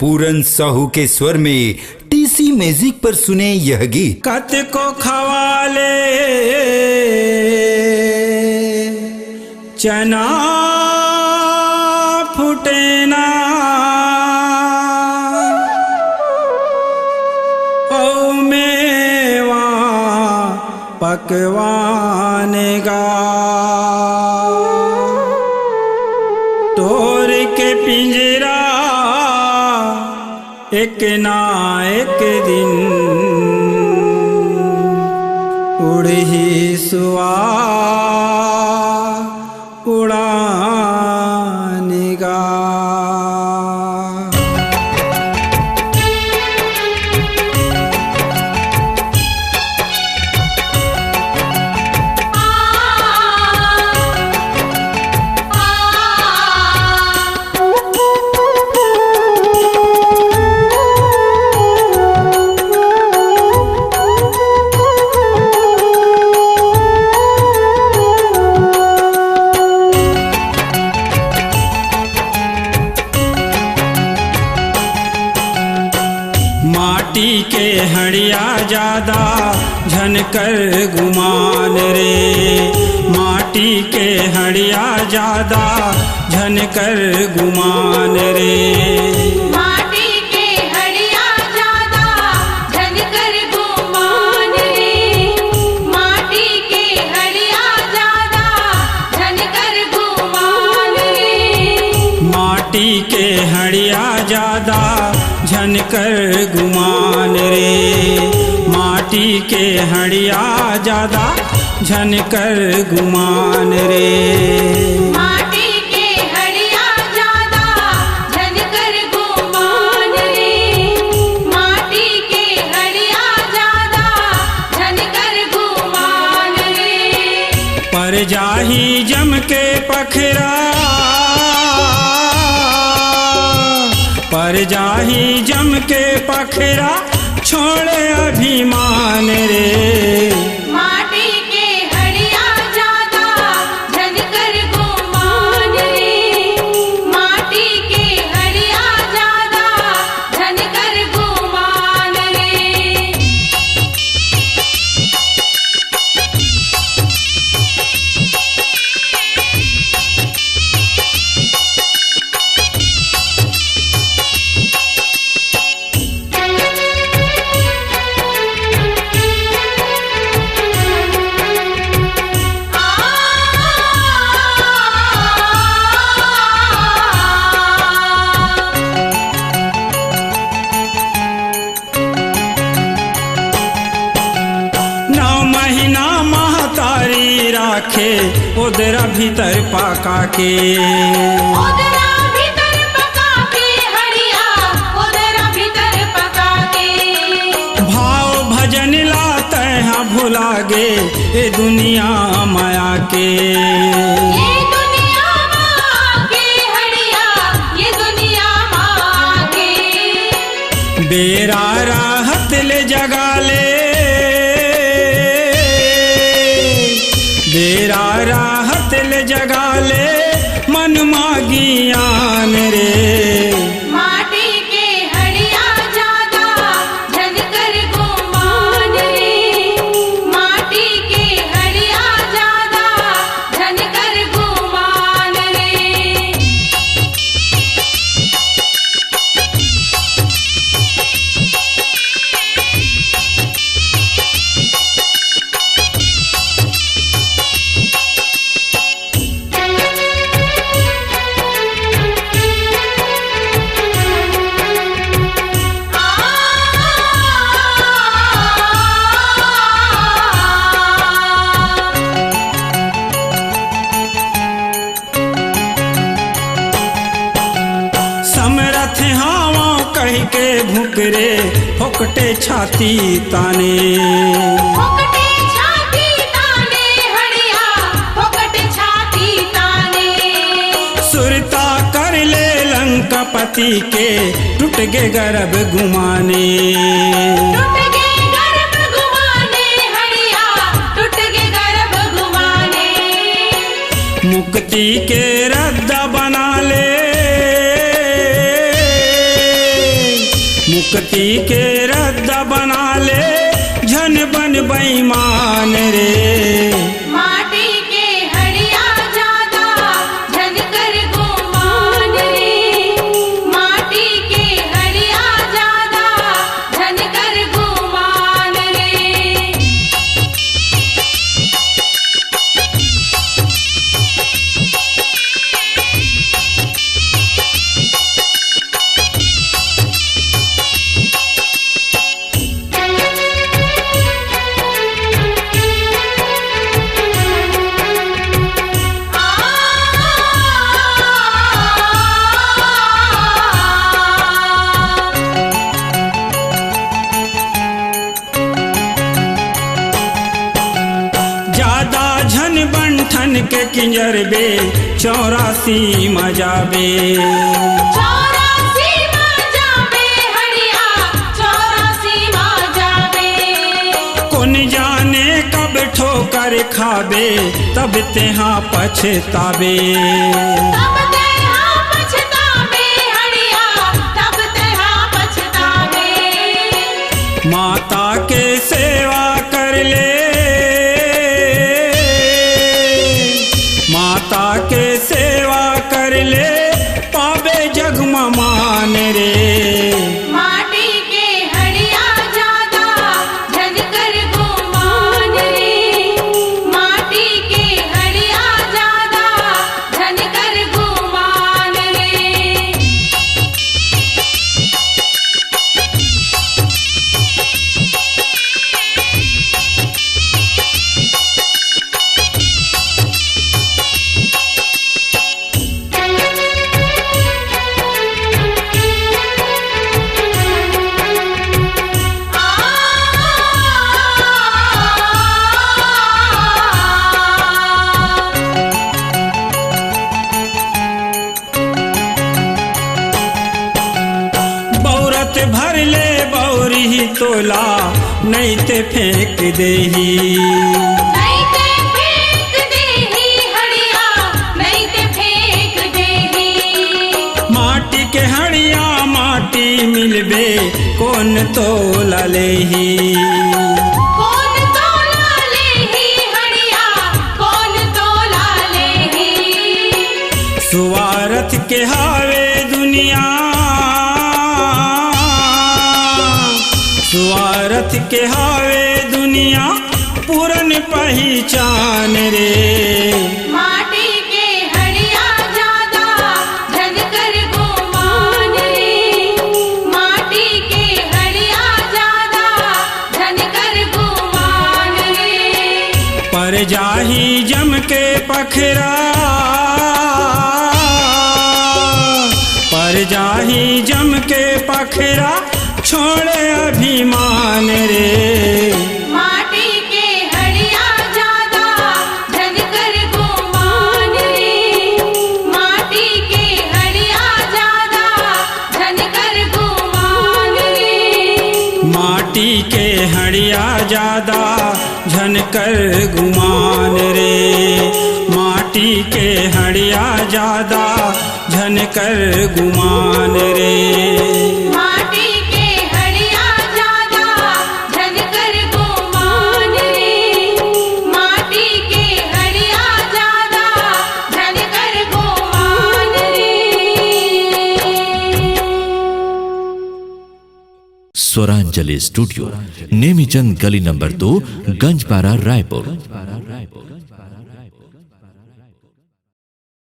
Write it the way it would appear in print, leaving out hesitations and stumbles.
पूरन साहू के स्वर में टीसी म्यूजिक पर सुने यह गीत। कत को खवाले चना फुटेना ओ मेवा पकवान गा तोर के पिंजरा एक ना एक दिन उड़ ही सुआ उड़ानेगा। माटी के हड़िया ज्यादा झनकर गुमान रे, माटी के हड़िया ज्यादा झनकर गुमान रे। माटी के हड़िया ज्यादा झनकर गुमान रे, माटी के हड़िया ज्यादा झनकर गुमान रे। माटी के हड़िया ज्यादा झनकर गुमान रे, माटी के हड़िया ज्यादा झनकर गुमान रे। माटी के हड़िया ज्यादा झनकर गुमान रे, माटी के हड़िया ज्यादा झनकर गुमान रे। पर जाही जम के पखरा, पर जाही जम के पखरा छोड़े अभिमान रे। माटी के हड़िया ज्यादा झनकर गुमान रे, माटी के हड़िया ज्यादा झनकर गुमान रे। राखे उदरा भीतर पाका के, उदरा भीतर पका के हड़िया, उदरा भीतर पका के। भाव भजन लाते हैं भुला गे ये दुनिया माया के। ये दुनिया माँ के हड़िया, ये दुनिया माँ के। बेरा राहत ले जगा ले, बेरा राहत ले जगा ले मन मागियान रे। माटी के हड़िया ज्यादा झनकर गुमान रे, माटी के हड़िया ज्यादा झनकर गुमान रे। समरथ हावा कह के भुकरे फोकटे छाती ताने, फोकटे छाती ताने हड़िया, फोकटे छाती ताने। सुरता कर ले लंकापति के टूट गे गर्भ गुमाने। टूट गे गर्भ गुमाने हड़िया, टूट गे गर्भ गुमाने। मुक्ति के रद्दा बना ले, गलती के रद्दा बना ले झन बन बेईमान रे। माटी के हड़िया ज्यादा झन कर गुमान रे। माटी के हड़िया ज्यादा झन कर गुमान रे। ज्यादा झन बंठन के किंजरबे 84 मजाबे। 84 जाबे हड़िया 84 जाबे। कौन जाने कब ठोकर खाबे तब तेहा पछताबे। तब तेहा पछताबे हड़िया तब तेहा पछताबे। माता के सेवा कर ले माता के सेवा कर ले पावे जग मान रे। माटी के हड़िया ज्यादा झन कर गुमान रे। माटी के हड़िया ज्यादा झन कर गुमान रे। बौरत भर ले बौरी तोला नहीं ते फेंक देही। नहीं ते फेंक देही हड़िया नहीं ते फेंक देही। माटी के हड़िया माटी मिलबे कौन तोला लेही। कौन तोला लेही हड़िया कौन तोला लेही। सुवारथ के हावे दुनिया सुवारथ के हावे दुनिया पूरन पहचान रे। माटी के हड़िया ज्यादा झन कर गुमान रे। माटी के हड़िया ज्यादा झन कर गुमान रे। पर जाही जम के पखरा पर जाही जम के पखरा छोड़े अभिमान रे। माटी के हड़िया ज्यादा झन कर गुमान रे। माटी के हड़िया ज्यादा झन कर गुमान रे। माटी के हड़िया ज्यादा झन कर गुमान रे। माटी के हड़िया ज्यादा झन कर गुमान रे। माटी के हड़िया ज्यादा झन कर गुमान रे। माटी के हड़िया ज्यादा झन कर गुमान रे। स्वरांजलि स्टूडियो, नेमीचंद गली नंबर 2, गंजपारा, रायपुर।